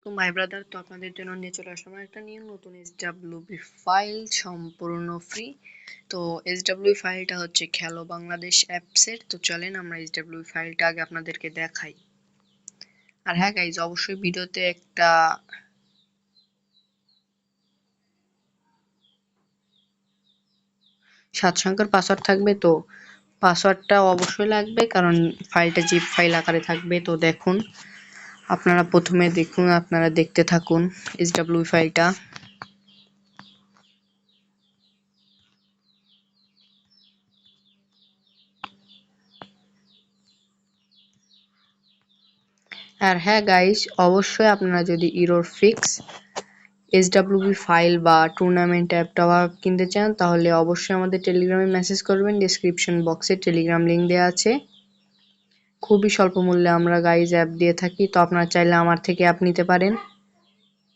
তো my brother, তো আপনাদের জন্য নিয়ে চলে আসলাম একটা নিউ নতুন SWP ফাইল, সম্পূর্ণ ফ্রি। তো SWP ফাইলটা হচ্ছে খেলো বাংলাদেশ অ্যাপসের। তো চলেন আমরা SWP ফাইলটা আগে আপনাদেরকে দেখাই। আর হ্যাঁ গাইজ, অবশ্যই ভিডিওতে একটা 7 সংখ্যার পাসওয়ার্ড থাকবে। তো পাসওয়ার্ডটা অবশ্যই লাগবে, কারণ ফাইলটা জিপ ফাইল আকারে থাকবে। তো দেখুন, আপনারা প্রথমে দেখুন, আপনারা দেখতে থাকুন SWP ফাইলটা। আর হ্যাঁ গাইস, অবশ্যই আপনারা যদি ইরোর ফিক্স SWP ফাইল বা টুর্নামেন্ট অ্যাপ টাওয়ার কিনতে চান, তাহলে অবশ্যই আমাদের টেলিগ্রামে মেসেজ করবেন। ডেসক্রিপশন বক্সে টেলিগ্রাম লিঙ্ক দেওয়া আছে। খুবই স্বল্প মূল্যে আমরা গাইজ অ্যাপ দিয়ে থাকি। তো আপনারা চাইলে আমার থেকে অ্যাপ নিতে পারেন।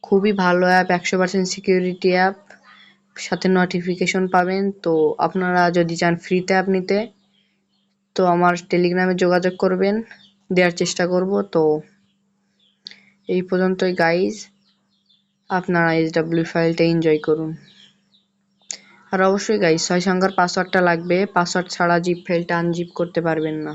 খুবই ভালো অ্যাপ, 100% সিকিউরিটি অ্যাপ, সাথে নোটিফিকেশন পাবেন। তো আপনারা যদি চান ফ্রিতে অ্যাপ নিতে, তো আমার টেলিগ্রামে যোগাযোগ করবেন, দেওয়ার চেষ্টা করব। তো এই পর্যন্তই গাইজ, আপনারা SWP ফাইলটা এনজয় করুন। আর অবশ্যই গাইজ, 6 সংখ্যার পাসওয়ার্ডটা লাগবে। পাসওয়ার্ড ছাড়া জিপ ফাইলটা আনজিপ করতে পারবেন না।